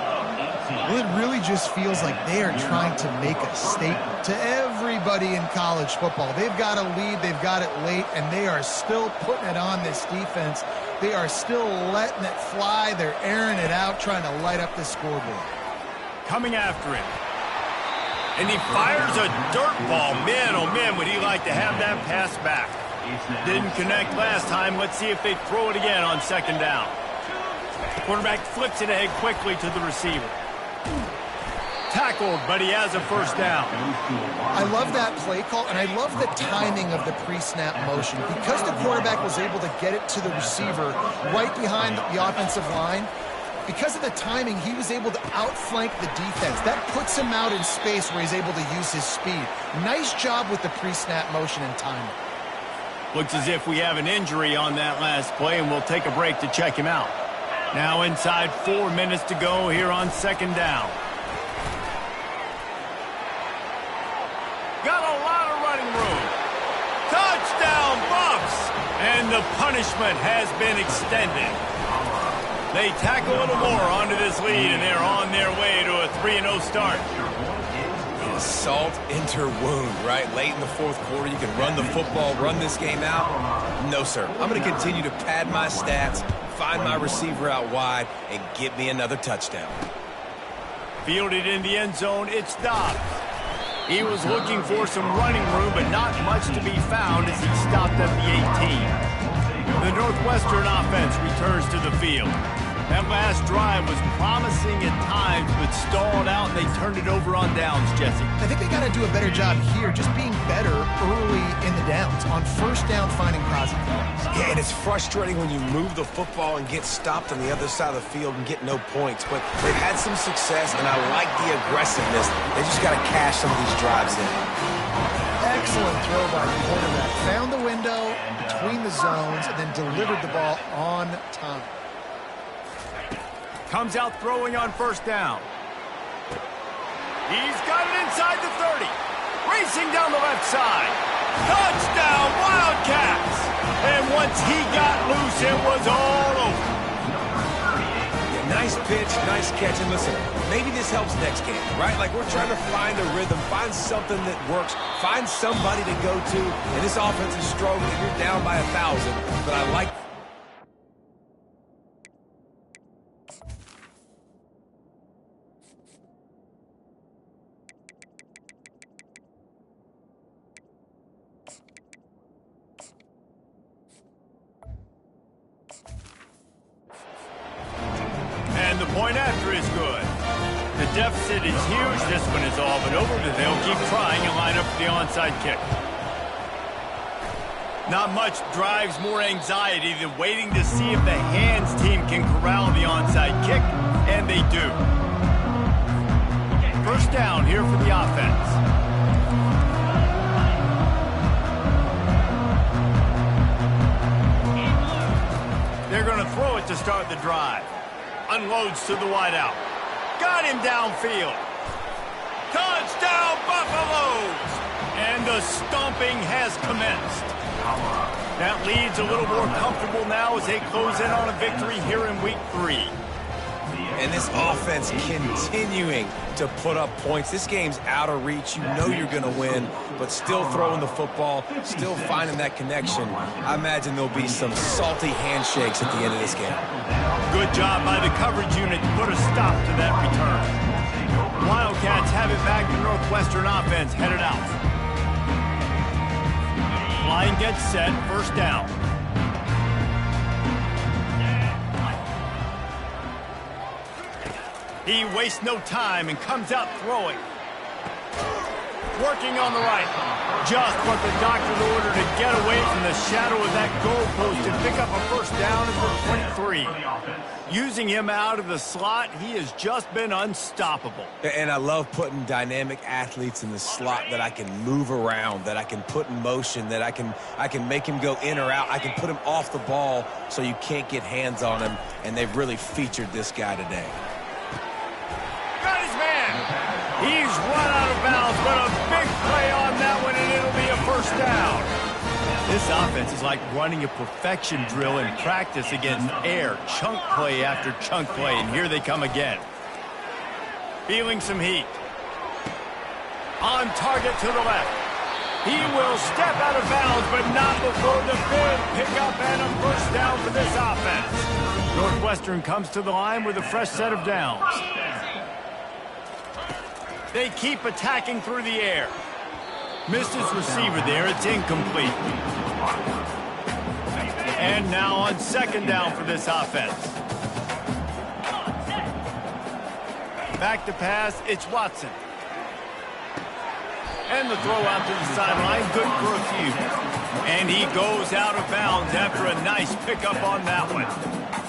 Speaker 3: Well, it really just feels like they are trying to make a statement to everybody in college football. They've got a lead, they've got it late, and they are still putting it on this defense. They are still letting it fly. They're airing it out, trying to light up the scoreboard.
Speaker 1: Coming after him. And he fires a dirt ball. Man, oh man, would he like to have that pass back. Didn't connect last time. Let's see if they throw it again on 2nd down. Quarterback flips it ahead quickly to the receiver. Tackled, but he has a first down.
Speaker 3: I love that play call, and I love the timing of the pre-snap motion. Because the quarterback was able to get it to the receiver right behind the offensive line, because of the timing, he was able to outflank the defense. That puts him out in space where he's able to use his speed. Nice job with the pre-snap motion and timing.
Speaker 1: Looks as if we have an injury on that last play, and we'll take a break to check him out. Now inside 4 minutes to go here on 2nd down. Got a lot of running room. Touchdown, Buffs! And the punishment has been extended. They tackle a little more onto this lead, and they're on their way to a 3-0 start.
Speaker 2: Salt into wound, right? Late in the 4th quarter, you can run the football, run this game out. No, sir. I'm going to continue to pad my stats, find my receiver out wide, and get me another touchdown.
Speaker 1: Fielded in the end zone, it's Dobbs. He was looking for some running room, but not much to be found as he stopped at the 18. The Northwestern offense returns to the field. That last drive was promising at times, but stalled out, and they turned it over on downs, Jesse.
Speaker 3: I think they got to do a better job here, just being better early in the downs. On first down, finding positive plays.
Speaker 2: Yeah, and it's frustrating when you move the football and get stopped on the other side of the field and get no points. But they've had some success, and I like the aggressiveness. They just got to cash some of these drives in.
Speaker 3: Excellent throw by the quarterback. Found the window between the zones and then delivered the ball on time.
Speaker 1: Comes out throwing on first down. He's got it inside the 30. Racing down the left side. Touchdown, Wildcats! And once he got loose, it was all over.
Speaker 2: Yeah, nice pitch, nice catch. And listen, maybe this helps next game, right? Like we're trying to find a rhythm, find something that works, find somebody to go to. And this offense is struggling. You're down by 1,000, but I like.
Speaker 1: And the point after is good. The deficit is huge. This one is all but over, but they'll keep trying and line up for the onside kick. Not much drives more anxiety than waiting to see if the hands team can corral the onside kick, and they do. First down here for the offense. They're going to throw it to start the drive. Unloads to the wideout. Got him downfield. Touchdown, Buffaloes! And the stomping has commenced. That lead's a little more comfortable now as they close in on a victory here in Week 3.
Speaker 2: And this offense continuing to put up points. This game's out of reach. You know you're going to win, but still throwing the football, still finding that connection. I imagine there'll be some salty handshakes at the end of this game.
Speaker 1: Good job by the coverage unit to put a stop to that return. Wildcats have it back to Northwestern offense headed out. Line gets set, first down. He wastes no time and comes out throwing. Working on the right. Just what the doctor ordered to get away from the shadow of that goalpost and pick up a first down at the 23. Using him out of the slot, he has just been unstoppable.
Speaker 2: And I love putting dynamic athletes in the slot that I can move around, that I can put in motion, that I can make him go in or out. I can put him off the ball so you can't get hands on him, and they've really featured this guy today.
Speaker 1: Got his man. He's run out of bounds, but a big play on that one, and it'll be a first down. This offense is like running a perfection drill in practice against air. Chunk play after chunk play, and here they come again. Feeling some heat. On target to the left. He will step out of bounds, but not before the big pickup and a first down for this offense. Northwestern comes to the line with a fresh set of downs. They keep attacking through the air. Missed his receiver there. It's incomplete. And now on second down for this offense. Back to pass. It's Watson. And the throw out to the sideline. Good for a few. And he goes out of bounds after a nice pickup on that one.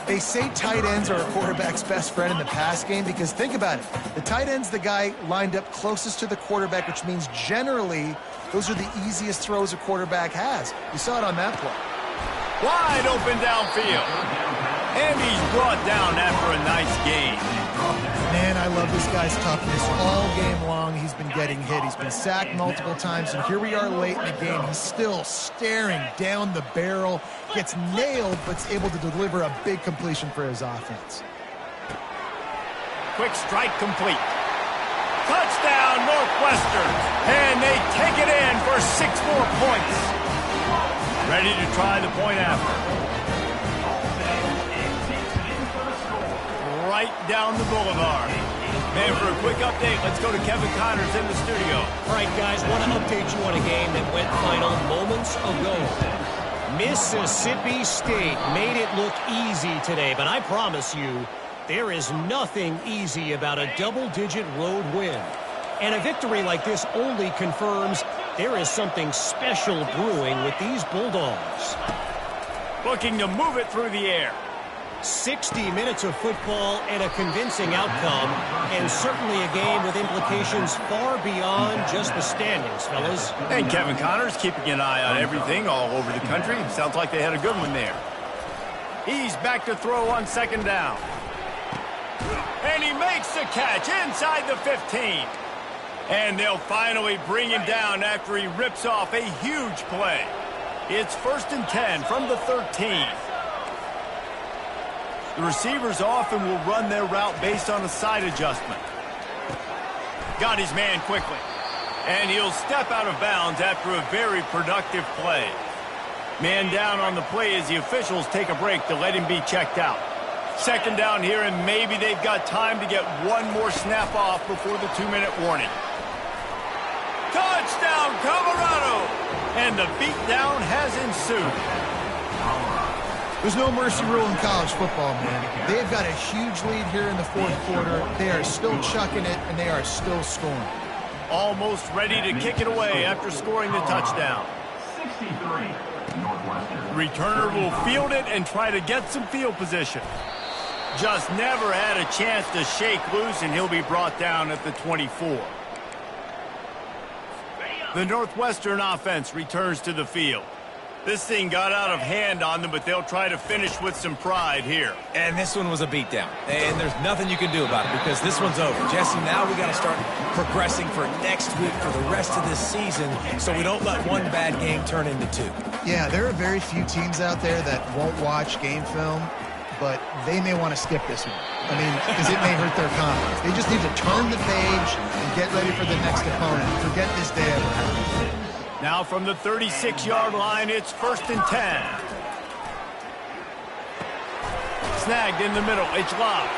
Speaker 3: They say tight ends are a quarterback's best friend in the pass game because think about it. The tight end's the guy lined up closest to the quarterback, which means generally those are the easiest throws a quarterback has. You saw it on that play.
Speaker 1: Wide open downfield. And he's brought down after a nice gain.
Speaker 3: Man, I love this guy's toughness. All game long, he's been getting hit. He's been sacked multiple times, and here we are late in the game. He's still staring down the barrel, gets nailed, but's able to deliver a big completion for his offense.
Speaker 1: Quick strike complete. Touchdown, Northwestern. And they take it in for 6 more points. Ready to try the point after. Right down the boulevard. And for a quick update, let's go to Kevin Connors in the studio.
Speaker 4: All right, guys, want to update you on a game that went final moments ago. Mississippi State made it look easy today, but I promise you, there is nothing easy about a double-digit road win. And a victory like this only confirms there is something special brewing with these Bulldogs.
Speaker 1: Looking to move it through the air.
Speaker 4: 60 minutes of football and a convincing outcome, and certainly a game with implications far beyond just the standings, fellas.
Speaker 1: And Kevin Connors keeping an eye on everything all over the country. Sounds like they had a good one there. He's back to throw on second down. And he makes the catch inside the 15. And they'll finally bring him down after he rips off a huge play. It's 1st and 10 from the 13. The receivers often will run their route based on a side adjustment. Got his man quickly. And he'll step out of bounds after a very productive play. Man down on the play as the officials take a break to let him be checked out. 2nd down here, and maybe they've got time to get one more snap off before the 2-minute warning. Touchdown, Colorado! And the beatdown has ensued.
Speaker 3: There's no mercy rule in college football, man. They've got a huge lead here in the 4th quarter. They are still chucking it, and they are still scoring.
Speaker 1: Almost ready to kick it away after scoring the touchdown.
Speaker 5: 63, Northwestern.
Speaker 1: The returner will field it and try to get some field position. Just never had a chance to shake loose, and he'll be brought down at the 24. The Northwestern offense returns to the field. This thing got out of hand on them, but they'll try to finish with some pride here.
Speaker 2: And this one was a beatdown. And there's nothing you can do about it because this one's over. Jesse, now we got to start progressing for next week for the rest of this season so we don't let one bad game turn into 2.
Speaker 3: Yeah, there are very few teams out there that won't watch game film, but they may want to skip this one. I mean, because it may hurt their confidence. They just need to turn the page and get ready for the next opponent. Forget this day ever happened.
Speaker 1: Now from the 36-yard line, it's 1st and 10. Snagged in the middle. It's locked.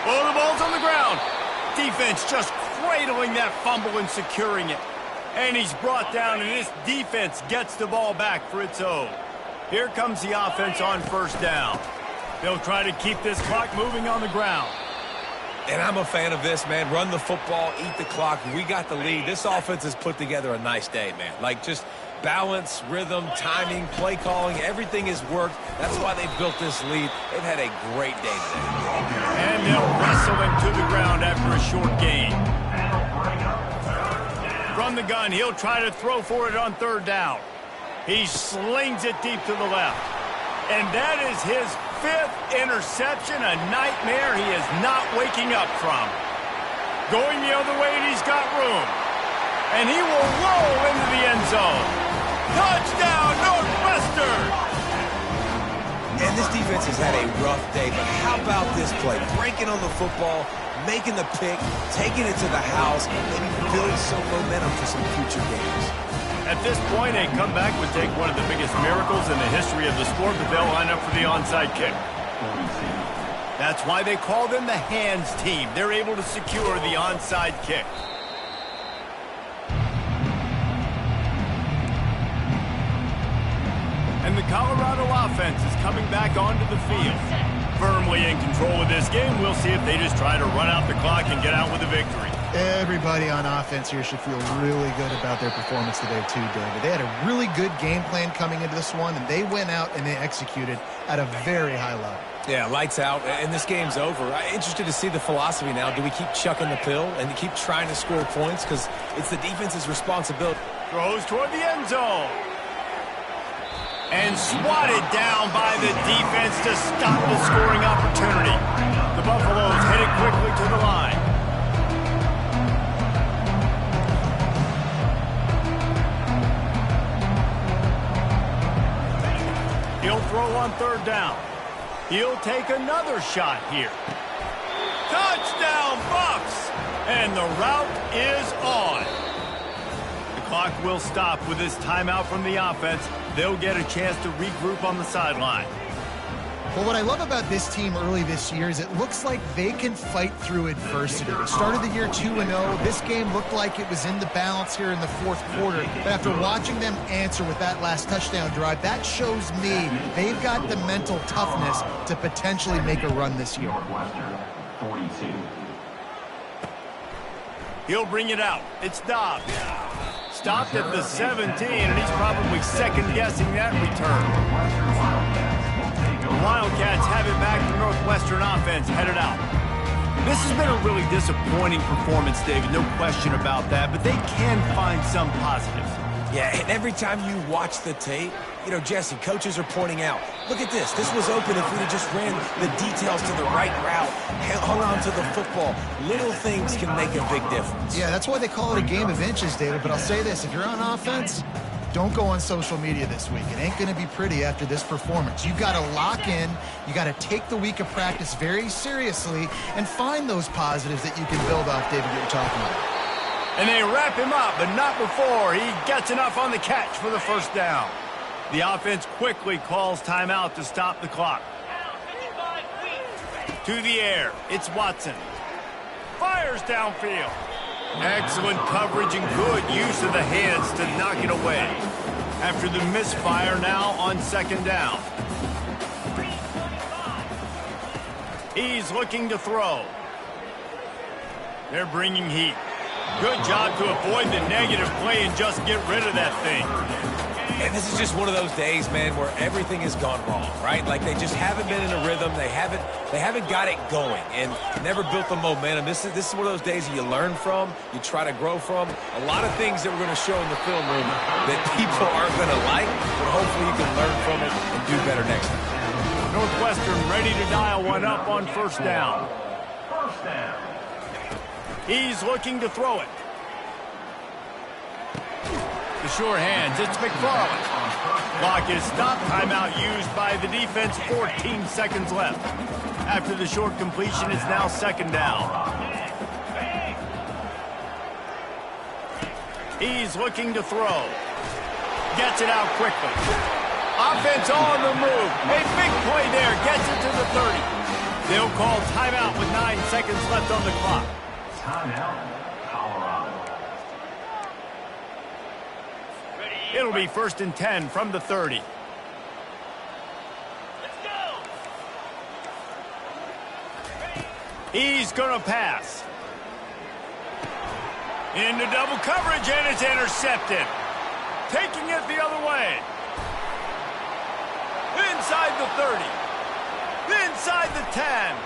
Speaker 1: Oh, the ball's on the ground. Defense just cradling that fumble and securing it. And he's brought down, and this defense gets the ball back for its own. Here comes the offense on 1st down. They'll try to keep this clock moving on the ground.
Speaker 2: And I'm a fan of this, man. Run the football, eat the clock. We got the lead. This offense has put together a nice day, man. Like, just balance, rhythm, timing, play calling, everything has worked. That's why they've built this lead. They've had a great day today.
Speaker 1: And they'll wrestle him to the ground after a short gain. From the gun, he'll try to throw for it on 3rd down. He slings it deep to the left. And that is his 5th interception, a nightmare he is not waking up from. Going the other way, and he's got room. And he will roll into the end zone. Touchdown, Northwestern!
Speaker 2: And this defense has had a rough day, but how about this play? Breaking on the football, making the pick, taking it to the house, and maybe build some momentum for some future games.
Speaker 1: At this point, a comeback would take one of the biggest miracles in the history of the sport, but they'll line up for the onside kick. That's why they call them the hands team. They're able to secure the onside kick. And the Colorado offense is coming back onto the field. Firmly in control of this game. We'll see if they just try to run out the clock and get out with a victory.
Speaker 3: Everybody on offense here should feel really good about their performance today too, David. They had a really good game plan coming into this one, and they went out and they executed at a very high level.
Speaker 2: Yeah, lights out, and this game's over. I'm interested to see the philosophy now. Do we keep chucking the pill and keep trying to score points? Because it's the defense's responsibility.
Speaker 1: Throws toward the end zone. And swatted down by the defense to stop the scoring opportunity. The Buffaloes headed quickly to the line. He'll throw on 3rd down. He'll take another shot here. Touchdown, Bucks! And the route is on. The clock will stop with this timeout from the offense. They'll get a chance to regroup on the sideline.
Speaker 3: Well, what I love about this team early this year is it looks like they can fight through adversity. They started the year 2-0. This game looked like it was in the balance here in the 4th quarter. But after watching them answer with that last touchdown drive, that shows me they've got the mental toughness to potentially make a run this year.
Speaker 5: Northwestern, 42.
Speaker 1: He'll bring it out. It's Dobbs. Stopped at the 17, and he's probably second-guessing that return. The Wildcats have it back. The Northwestern offense headed out. This has been a really disappointing performance, David. No question about that, but they can find some positives.
Speaker 2: Yeah, and every time you watch the tape, you know, Jesse, coaches are pointing out, look at this. This was open if we'd have just ran the details to the right route, hung on to the football. Little things can make a big difference.
Speaker 3: Yeah, that's why they call it a game of inches, David. But I'll say this, if you're on offense, don't go on social media this week. It ain't going to be pretty after this performance. You've got to lock in. You got to take the week of practice very seriously and find those positives that you can build off, David, that you're talking about.
Speaker 1: And they wrap him up, but not before he gets enough on the catch for the first down. The offense quickly calls timeout to stop the clock. To the air, it's Watson. Fires downfield. Excellent coverage and good use of the hands to knock it away. After the misfire, now on second down. He's looking to throw. They're bringing heat. Good job to avoid the negative play and just get rid of that thing.
Speaker 2: And this is just one of those days, man, where everything has gone wrong, right? Like they just haven't been in a rhythm. They haven't got it going and never built the momentum. This is one of those days you learn from, you try to grow from. A lot of things that we're going to show in the film room that people aren't going to like, but hopefully you can learn from it and do better next time.
Speaker 1: Northwestern ready to dial one up on first down.
Speaker 5: First down.
Speaker 1: He's looking to throw it. The sure hands, it's McFarland. Clock is stopped. Timeout used by the defense. 14 seconds left. After the short completion, it's now second down. He's looking to throw. Gets it out quickly. Offense on the move. A big play there. Gets it to the 30. They'll call timeout with 9 seconds left on the clock.
Speaker 5: Timeout, Colorado.
Speaker 1: It'll be 1st and 10 from the 30. He's going to pass. Into double coverage, and it's intercepted. Taking it the other way. Inside the 30. Inside the 10.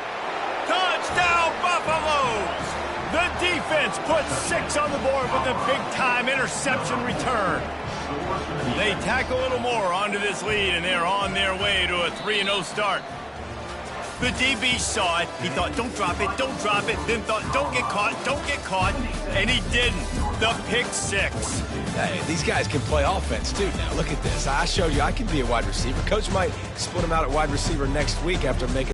Speaker 1: Touchdown, Buffaloes! The defense puts 6 on the board with a big-time interception return. They tack a little more onto this lead, and they're on their way to a 3-0 start. The DB saw it. He thought, don't drop it, don't drop it. Then thought, don't get caught, and he didn't. The pick 6.
Speaker 2: Hey, these guys can play offense, too. Now, look at this. I showed you I can be a wide receiver. Coach might split him out at wide receiver next week after making